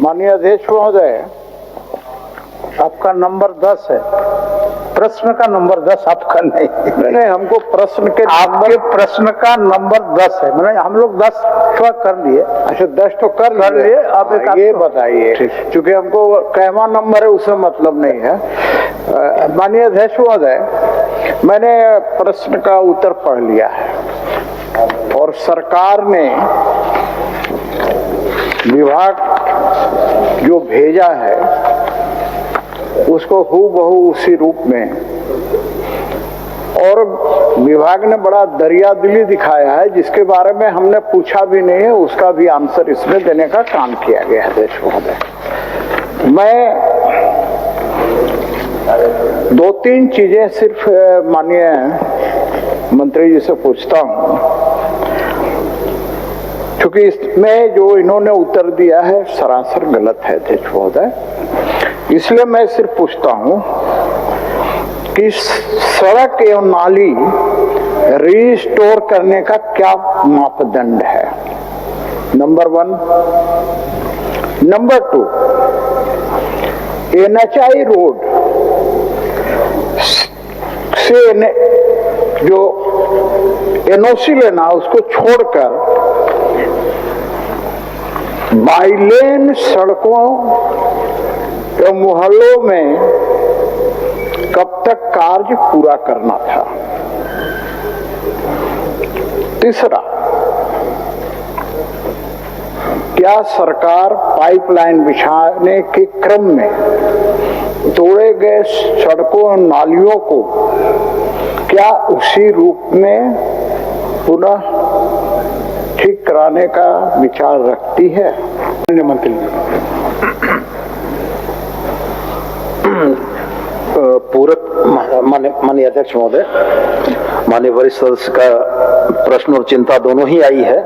माननीय अध्यक्ष महोदय, आपका नंबर 10 है, प्रश्न का नंबर 10 आपका नहीं, हमको प्रश्न के आपके प्रश्न का नंबर 10 है, मैंने हम लोग 10 कर लिए। अच्छा 10 तो कर लिए, आप ये बताइए, क्योंकि हमको कहवा नंबर है उससे मतलब नहीं है। माननीय अध्यक्ष महोदय, मैंने प्रश्न का उत्तर पढ़ लिया है और सरकार ने विभाग जो भेजा है उसको हूबहू उसी रूप में, और विभाग ने बड़ा दरियादिली दिखाया है जिसके बारे में हमने पूछा भी नहीं है, उसका भी आंसर इसमें देने का काम किया गया है। अध्यक्ष महोदय, मैं 2-3 चीजें सिर्फ माननीय मंत्री जी से पूछता हूं, क्योंकि इसमें जो इन्होंने उत्तर दिया है सरासर गलत है अध्यक्ष महोदय, इसलिए मैं सिर्फ पूछता हूं कि सड़क एवं नाली रिस्टोर करने का क्या मापदंड है, नंबर 1। नंबर 2, NHI रोड से जो NOC लेना उसको छोड़कर बाइलेन सड़कों एवं मोहल्लों में कब तक कार्य पूरा करना था। तीसरा, क्या सरकार पाइपलाइन बिछाने के क्रम में तोड़े गए सड़कों और नालियों को क्या उसी रूप में पुनः ठीक कराने का विचार रखती है। मंत्री पूरक माननीय अध्यक्ष महोदय, माननीय वरिष्ठ सदस्य का प्रश्न और चिंता दोनों ही आई है।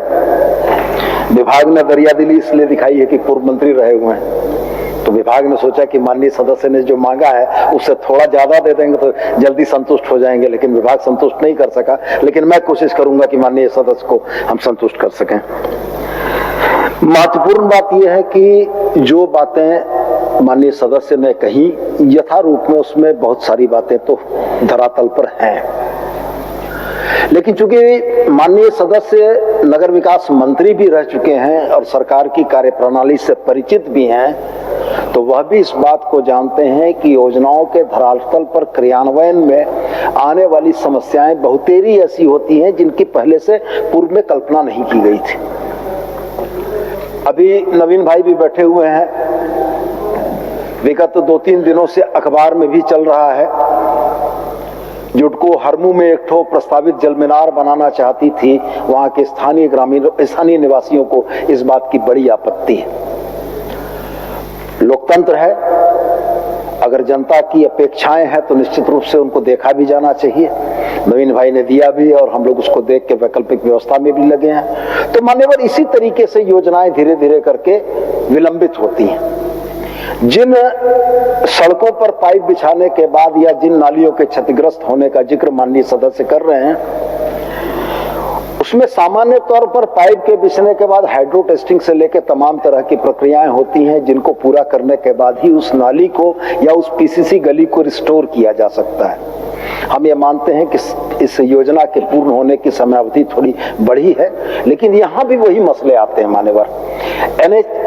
विभाग ने दरियादिली इसलिए दिखाई है कि पूर्व मंत्री रहे हुए हैं, तो विभाग ने सोचा कि माननीय सदस्य ने जो मांगा है उससे थोड़ा ज्यादा दे देंगे तो जल्दी संतुष्ट हो जाएंगे, लेकिन विभाग संतुष्ट नहीं कर सका। लेकिन मैं कोशिश करूंगा कि माननीय सदस्य को हम संतुष्ट कर सकें। महत्वपूर्ण बात यह है कि जो बातें माननीय सदस्य ने कही यथारूप में उसमें बहुत सारी बातें तो धरातल पर हैं, लेकिन चूंकि माननीय सदस्य नगर विकास मंत्री भी रह चुके हैं और सरकार की कार्यप्रणाली से परिचित भी हैं, तो वह भी इस बात को जानते हैं कि योजनाओं के धरातल पर क्रियान्वयन में आने वाली समस्याएं बहुतेरी ऐसी होती हैं जिनकी पहले से पूर्व में कल्पना नहीं की गई थी। अभी नवीन भाई भी बैठे हुए हैं, विगत 2-3 दिनों से अखबार में भी चल रहा है, जुटको हरमू में एक ठो प्रस्तावित जल मीनार बनाना चाहती थी, वहां के स्थानीय निवासियों को इस बात की बड़ी आपत्ति है। लोकतंत्र है, अगर जनता की अपेक्षाएं हैं तो निश्चित रूप से उनको देखा भी जाना चाहिए। नवीन भाई ने दिया भी और हम लोग उसको देख के वैकल्पिक व्यवस्था में भी लगे हैं। तो मान्यवर इसी तरीके से योजनाएं धीरे धीरे करके विलंबित होती हैं। जिन सड़कों पर पाइप बिछाने के बाद या जिन नालियों के क्षतिग्रस्त होने का जिक्र माननीय सदस्य कर रहे हैं, उसमें सामान्य तौर पर पाइप के बिछने के बाद हाइड्रो टेस्टिंग से लेकर तमाम तरह की प्रक्रियाएं होती हैं, जिनको पूरा करने के बाद ही उस नाली को या उस पीसीसी गली को रिस्टोर किया जा सकता है। हम ये मानते हैं कि इस योजना के पूर्ण होने की समयावधि थोड़ी बढ़ी है, लेकिन यहां भी वही मसले आते हैं मान्यवर।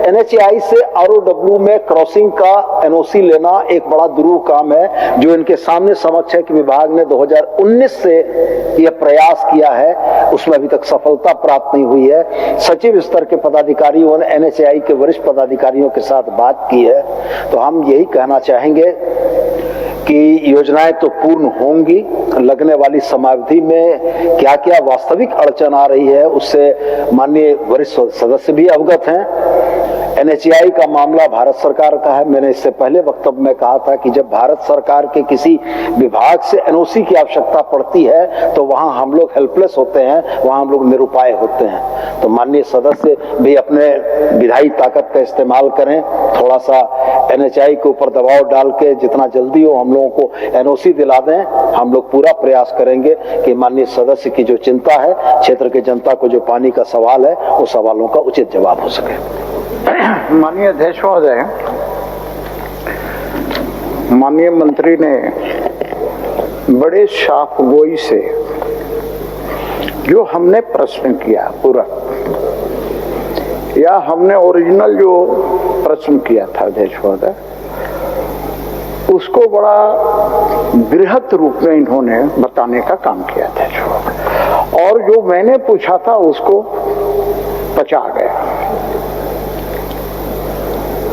NHAI से ROW में क्रॉसिंग का NOC लेना एक बड़ा दुरूह काम है, जो इनके सामने समक्ष है कि विभाग ने 2019 से यह प्रयास किया है, उसमें अभी तक सफलता प्राप्त नहीं हुई है। सचिव स्तर के पदाधिकारियों ने NHAI के वरिष्ठ पदाधिकारियों के साथ बात की है, तो हम यही कहना चाहेंगे कि योजनाएं तो पूर्ण होंगी, लगने वाली समयावधि में क्या क्या वास्तविक अड़चन आ रही है उससे माननीय वरिष्ठ सदस्य भी अवगत हैं। NHAI का मामला भारत सरकार का है। मैंने इससे पहले वक्तव्य में कहा था कि जब भारत सरकार के किसी विभाग से NOC की आवश्यकता पड़ती है तो वहां हम लोग हेल्पलेस होते हैं, वहां हम लोग निरुपाय होते हैं। तो माननीय सदस्य भी अपने विधायी ताकत का इस्तेमाल करें, थोड़ा सा NHAI के ऊपर दबाव डाल के जितना जल्दी हो हम लोगों को NOC दिला दें। हम लोग पूरा प्रयास करेंगे कि माननीय सदस्य की जो चिंता है, क्षेत्र के जनता को जो पानी का सवाल है, उस सवालों का उचित जवाब हो सके। माननीय अध्यक्ष महोदय, माननीय मंत्री ने बड़े साफ गोई से जो हमने प्रश्न किया पूरा, या हमने ओरिजिनल जो प्रश्न किया था अध्यक्ष महोदय, उसको बड़ा बृहत रूप में इन्होंने बताने का काम किया अध्यक्ष महोदय, और जो मैंने पूछा था उसको पचा गया।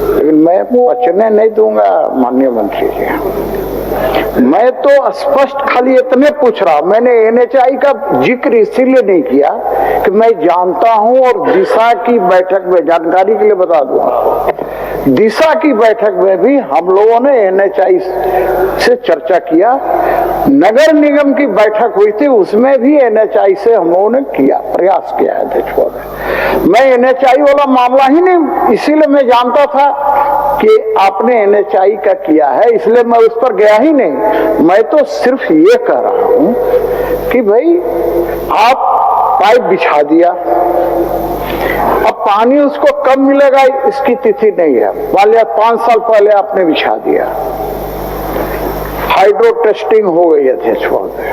लेकिन मैं पचने नहीं दूंगा माननीय मंत्री जी। मैं तो स्पष्ट खाली इतने पूछ रहा, मैंने एनएचआई का जिक्र इसीलिए नहीं किया कि मैं जानता हूं, और दिशा की बैठक में जानकारी के लिए बता दूंगा, दिशा की बैठक में भी हम लोगों ने एनएचआई से चर्चा किया, नगर निगम की बैठक हुई थी उसमें भी एनएचआई से हम लोगों ने किया, प्रयास किया है अध्यक्ष महोदय। मैं एनएचआई वाला मामला ही नहीं, इसीलिए मैं जानता था कि आपने एनएचआई का किया है, इसलिए मैं उस पर गया ही नहीं। मैं तो सिर्फ ये कह रहा हूं कि भाई आप पाइप बिछा दिया, अब पानी उसको कब मिलेगा इसकी तिथि नहीं है, मान लिया 5 साल पहले आपने बिछा दिया, हाइड्रो टेस्टिंग हो गई अध्यक्ष महोदय,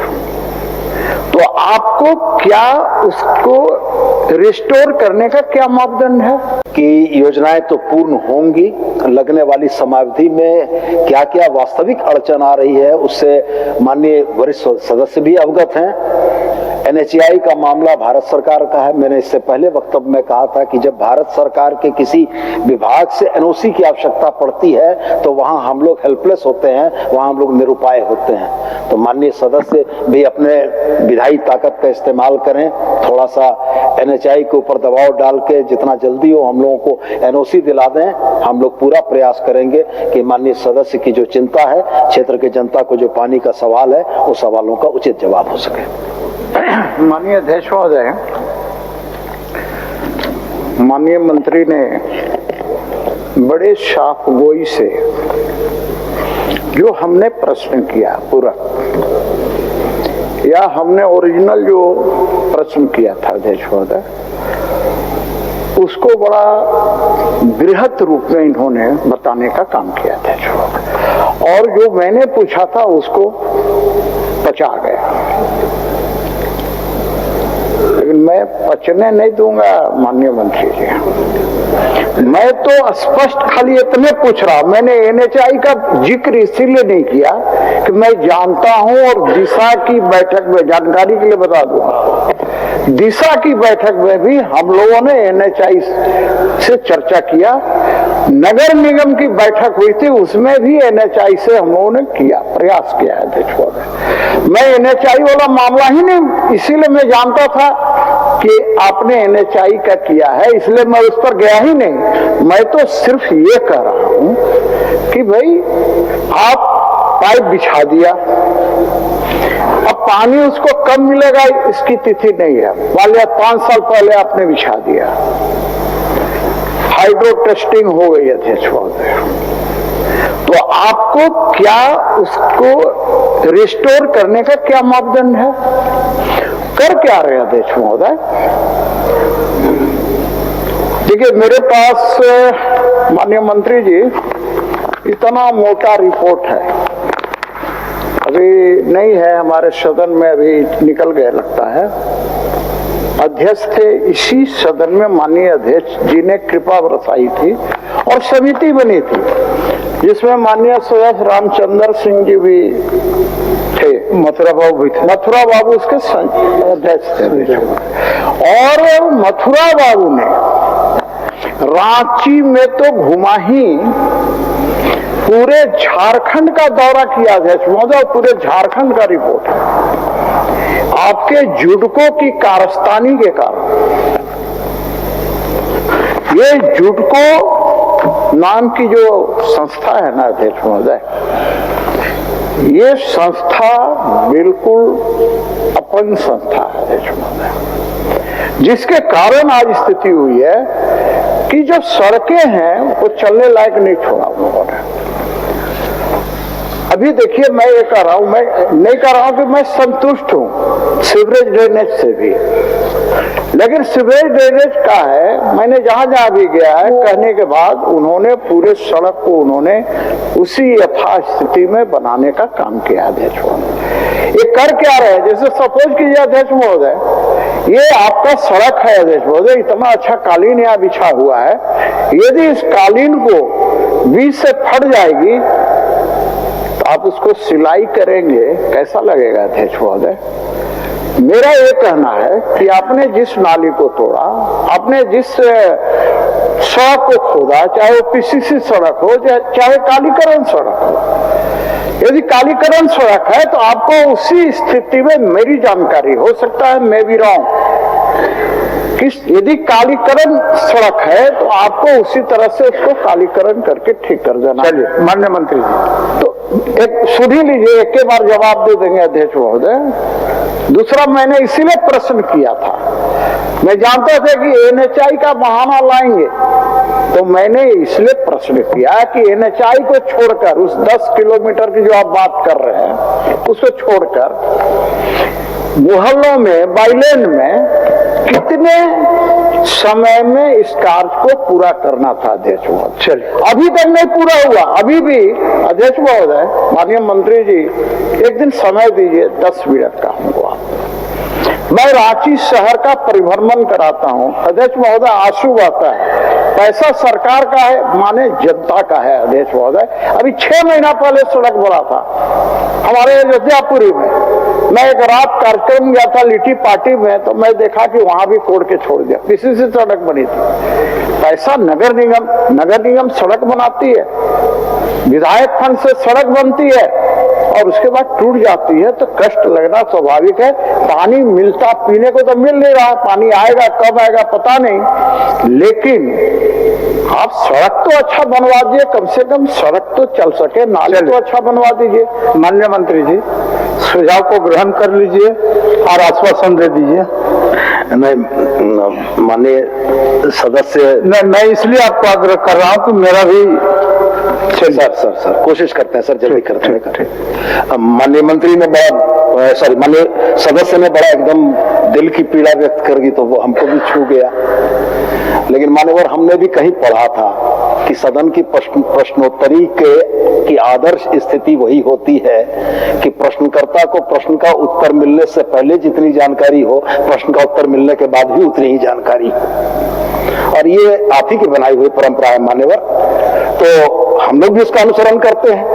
तो आपको क्या उसको रिस्टोर करने का क्या मापदंड है कि योजनाएं तो पूर्ण होंगी, लगने वाली समावधि में क्या क्या वास्तविक अड़चन आ रही है उससे माननीय वरिष्ठ सदस्य भी अवगत हैं। एनएचआई का मामला भारत सरकार का है। मैंने इससे पहले वक्तव्य में कहा था कि जब भारत सरकार के किसी विभाग से एनओसी की आवश्यकता पड़ती है तो वहां हम लोग हेल्पलेस होते हैं, वहां हम लोग निरुपाय होते हैं। तो माननीय सदस्य भी अपने विधायी ताकत का इस्तेमाल करें, थोड़ा सा एनएचआई के ऊपर दबाव डाल के जितना जल्दी हो हम लोगों को एनओसी दिला दें। हम लोग पूरा प्रयास करेंगे कि माननीय सदस्य की जो चिंता है, क्षेत्र के जनता को जो पानी का सवाल है, उस सवालों का उचित जवाब हो सके। माननीय अध्यक्ष महोदय, माननीय मंत्री ने बड़े साफ गोई से जो हमने प्रश्न किया पूरा, या हमने ओरिजिनल जो प्रश्न किया था अध्यक्ष महोदय, उसको बड़ा बृहत रूप में इन्होंने बताने का काम किया अध्यक्ष महोदय, और जो मैंने पूछा था उसको पचा गया। लेकिन मैं पचने नहीं दूंगा माननीय मंत्री जी। मैं तो स्पष्ट खाली इतने पूछ रहा, मैंने एनएचआई का जिक्र इसीलिए नहीं किया कि मैं जानता हूं, और दिशा की बैठक में जानकारी के लिए बता दूंगा, दिशा की बैठक में भी हम लोगों ने एनएचआई से चर्चा किया, नगर निगम की बैठक हुई थी उसमें भी एनएचआई से हम लोगों ने किया, प्रयास किया है अध्यक्ष महोदय। मैं एनएचआई वाला मामला ही नहीं, इसीलिए मैं जानता था कि आपने एनएचआई का किया है, इसलिए मैं उस पर गया ही नहीं। मैं तो सिर्फ ये कह रहा हूं कि भाई आप पाइप बिछा दिया, अब पानी उसको कब मिलेगा इसकी तिथि नहीं है, मान लिया 5 साल पहले आपने बिछा दिया, हाइड्रो टेस्टिंग हो गई अध्यक्ष महोदय, तो आपको क्या उसको रिस्टोर करने का क्या मापदंड है, कर क्या रहे अध्यक्ष महोदय? देखिए मेरे पास माननीय मंत्री जी इतना मोटा रिपोर्ट है, अभी नहीं है हमारे सदन में, अभी निकल गए लगता है। अध्यक्ष थे इसी सदन में माननीय अध्यक्ष जी ने कृपा बरसाई थी और समिति बनी थी जिसमें माननीय सदस्य रामचंद्र सिंह जी भी थे, मथुरा बाबू भी थे, मथुरा बाबू उसके अध्यक्ष थे, और मथुरा बाबू ने रांची में तो घुमा ही पूरे झारखंड का दौरा किया अध्यक्ष महोदय, पूरे झारखंड का रिपोर्ट है आपके जुडको की कारस्तानी के कारण। ये जुडको नाम की जो संस्था है ना अध्यक्ष महोदय, ये संस्था बिल्कुल अपन संस्था है अध्यक्ष महोदय, जिसके कारण आज स्थिति हुई है कि जो सड़कें हैं वो चलने लायक नहीं छोड़ा उन्होंने। अभी देखिए मैं ये कह रहा हूं, मैं नहीं कह रहा हूं कि मैं संतुष्ट हूं सीवरेज ड्रेनेज से भी, लेकिन सीवेज ड्रेनेज का है, मैंने जहां जहां भी गया है, कहने के बाद उन्होंने पूरे सड़क को उन्होंने उसी यथास्थिति में बनाने का काम किया अध्यक्ष महोदय। ये कर क्या रहे, जैसे सपोज कीजिए अध्यक्ष महोदय, ये आपका सड़क है अध्यक्ष महोदय, इतना अच्छा कालीन यहाँ बिछा हुआ है, यदि इस कालीन को बीच से फट जाएगी तो आप उसको सिलाई करेंगे, कैसा लगेगा अध्यक्ष महोदय? मेरा ये कहना है कि आपने जिस नाली को तोड़ा, आपने जिस सड़क को खोदा, चाहे वो पीसीसी सड़क हो चाहे कालीकरण सड़क हो, यदि कालीकरण सड़क है तो आपको उसी स्थिति में, मेरी जानकारी हो सकता है मैं भी रॉन्ग, यदि कालीकरण सड़क है तो आपको उसी तरह से उसको कालीकरण करके ठीक कर देना। चलिए माननीय मंत्री जी, तो एक सुन ही लीजिए, एक के बार जवाब दे देंगे अध्यक्ष महोदय। दूसरा, मैंने इसीलिए प्रश्न किया था, मैं जानता था कि एनएचआई का बहाना लाएंगे, तो मैंने इसलिए प्रश्न किया कि एनएचआई को छोड़कर, उस 10 किलोमीटर की जो आप बात कर रहे हैं उसको छोड़कर मोहल्लों में, बाइलेन में कितने समय में इस कार्य को पूरा करना था अध्यक्ष महोदय? चलिए, अभी तक नहीं पूरा हुआ, अभी भी अध्यक्ष महोदय, माननीय मंत्री जी, एक दिन समय दीजिए, 10 मिनट का हमको। मैं रांची शहर का परिभ्रमण कराता हूं अध्यक्ष महोदय, आंसू बहता है, पैसा सरकार का है, माने जनता का है अध्यक्ष महोदय। अभी 6 महीना पहले सड़क बना था हमारे अयोध्यापुरी में, मैं एक रात कार्यक्रम गया था लिट्टी पार्टी में, तो मैं देखा कि वहां भी कोड़ के छोड़ दिया, पीसीसी सड़क बनी थी। पैसा नगर निगम सड़क बनाती है, विधायक फंड से सड़क बनती है और उसके बाद टूट जाती है तो कष्ट लगना स्वाभाविक है। पानी मिलता, पीने को तो मिल नहीं रहा, पानी आएगा कब आएगा पता नहीं, लेकिन आप सड़क तो अच्छा बनवा दीजिए, कम से कम सड़क तो चल सके, नाले तो अच्छा बनवा दीजिए। माननीय मंत्री जी, सुझाव को ग्रहण कर लीजिए और आश्वासन दे दीजिए। नहीं माननीय सदस्य, मैं इसलिए आपको आग्रह कर रहा हूँ कि मेरा भी सर कोशिश करते हैं सर, जल्दी करते हैं। माननीय मंत्री ने बड़ा, सॉरी माननीय सदस्य ने बड़ा एकदम दिल की पीड़ा व्यक्त कर दी, तो वो हमको भी छू गया। लेकिन मान्यवर, हमने भी कहीं पढ़ा था कि सदन की प्रश्नोत्तरी की आदर्श स्थिति वही होती है कि प्रश्नकर्ता को प्रश्न का उत्तर मिलने से पहले जितनी जानकारी हो, प्रश्न का उत्तर मिलने के बाद भी उतनी ही जानकारी हो, और ये आप ही की बनाई हुई परंपरा है मान्यवर। तो हम लोग भी इसका अनुसरण करते हैं।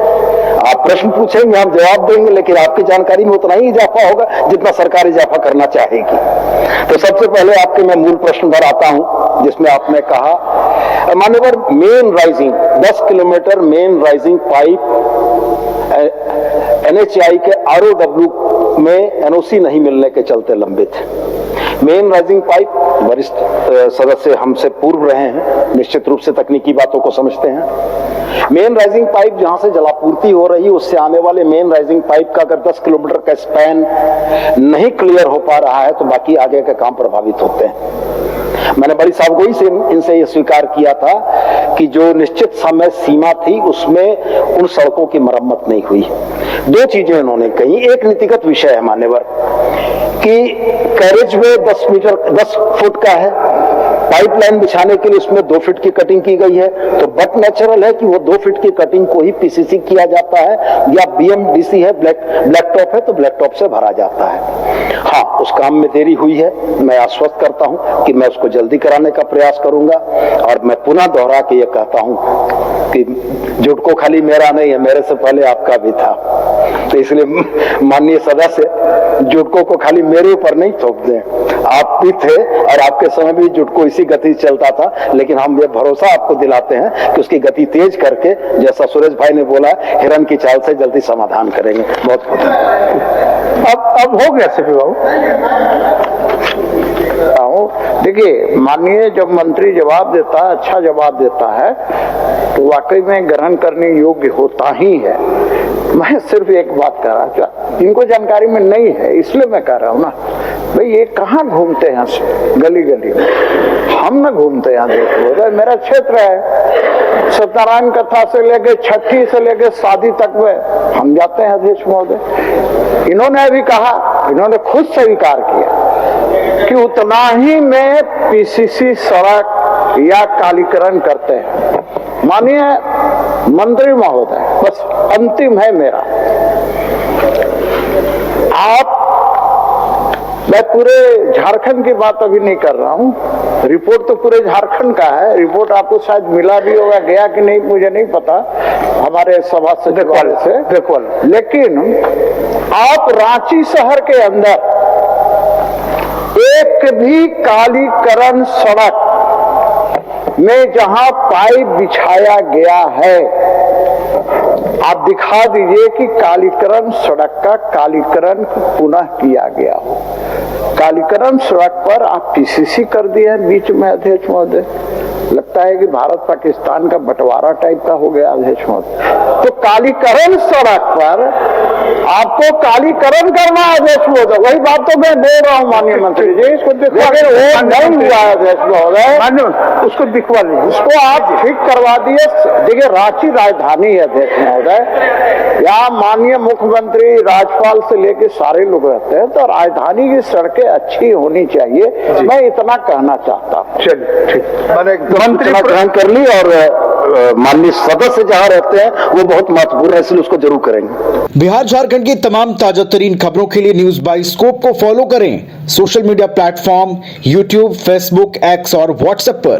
आप प्रश्न पूछेंगे, हम जवाब देंगे, लेकिन आपकी जानकारी में उतना ही इजाफा होगा जितना सरकार इजाफा करना चाहेगी। तो सबसे पहले आपके मैं मूल प्रश्न पर आता हूं, जिसमें आपने कहा मान्यवर, main rising 10 kilometre main rising pipe NHAI के आरओडब्ल्यू में एनओसी नहीं मिलने के चलते लंबित है। मेन राइजिंग पाइप, वरिष्ठ सदस्य हमसे पूर्व रहे हैं, निश्चित रूप से तकनीकी बातों को समझते हैं। मेन राइजिंग पाइप जहां से जलापूर्ति हो रही है, उससे आने वाले मेन राइजिंग पाइप का अगर 10 किलोमीटर का स्पैन नहीं क्लियर हो पा रहा है तो बाकी आगे के काम प्रभावित होते हैं। मैंने बड़ी सावधानी से इनसे यह स्वीकार किया था कि जो निश्चित समय सीमा थी उसमें उन सड़कों की मरम्मत नहीं हुई। 2 चीजें उन्होंने कही। एक नीतिगत विषय है मान्यवर कि कैरेज वे 10 फुट का है, पाइपलाइन बिछाने के लिए उसमें 2 फीट की कटिंग की गई है, तो बट नेचुरल है कि वो 2 फीट की कटिंग को ही पीसीसी किया जाता है, या बीएमडीसी है, ब्लैक टॉप है तो ब्लैक टॉप से भरा जाता है। हाँ, उस काम में देरी हुई है, मैं आश्वस्त करता हूं कि मैं उसको जल्दी कराने का प्रयास करूंगा। और मैं पुनः दोहरा के ये कहता हूं कि जुटको खाली मेरा नहीं है, मेरे से पहले आपका भी था, तो इसलिए माननीय सदस्य जुटको को खाली मेरे ऊपर नहीं थोप दें। आप भी थे और आपके समय भी जुटको इसी गति चलता था, लेकिन हम ये भरोसा आपको दिलाते हैं कि उसकी गति तेज करके, जैसा सुरेश भाई ने बोला, हिरन की चाल से जल्दी समाधान करेंगे। बहुत अब हो गया सीपी बाबू। देखिए माननीय, जब मंत्री जवाब देता है, अच्छा जवाब देता है, तो वाकई में ग्रहण करने योग्य होता ही है। मैं सिर्फ एक बात कह रहा था, इनको जानकारी में नहीं है इसलिए मैं कह रहा हूँ ना, भाई ये कहाँ घूमते हैं गली गली में, हम न घूमते यहाँ। देखो मेरा क्षेत्र है, सत्यनारायण कथा से लेके छठी से लेके शादी तक में हम जाते हैं अध्यक्ष महोदय। इन्होंने भी कहा, इन्होंने खुद स्वीकार किया कि उतना ही में पीसीसी सड़क या कालीकरण करते हैं। माननीय मंत्री महोदय, बस अंतिम है मेरा, आप, मैं पूरे झारखंड की बात अभी नहीं कर रहा हूं, रिपोर्ट तो पूरे झारखंड का है, रिपोर्ट आपको शायद मिला भी होगा, गया कि नहीं मुझे नहीं पता, हमारे सभा सचिवालय से देखो, लेकिन आप रांची शहर के अंदर एक भी कालीकरण सड़क में जहां पाइप बिछाया गया है, आप दिखा दीजिए कि कालीकरण सड़क का कालीकरण पुनः किया गया हो। कालीकरण सड़क पर आप पीसीसी कर दिए हैं बीच में अध्यक्ष महोदय, लगता है कि भारत पाकिस्तान का बंटवारा टाइप का हो गया अध्यक्ष महोदय। तो कालीकरण सड़क पर आपको कालीकरण करना है अध्यक्ष महोदय, वही बात तो मैं बोल रहा हूँ माननीय मंत्री जी, इसको लेकिन वो नहीं हुआ है अध्यक्ष महोदय, उसको दिखवा लीजिए, उसको आप ठीक करवा दिए। देखिए रांची राजधानी है अध्यक्ष महोदय, यहाँ माननीय मुख्यमंत्री राज्यपाल से लेके सारे लोग रहते हैं, तो राजधानी की सड़कें अच्छी होनी चाहिए, मैं इतना कहना चाहता हूँ। चलिए ठीक, मैंने मंत्री ग्रहण कर ली और माननीय सदस्य जहां रहते हैं वो बहुत महत्वपूर्ण है, इसलिए उसको जरूर करेंगे। बिहार झारखंड की तमाम ताजा तरीन खबरों के लिए न्यूज बाय स्कोप को फॉलो करें social media platform YouTube, Facebook, x और व्हाट्सएप पर।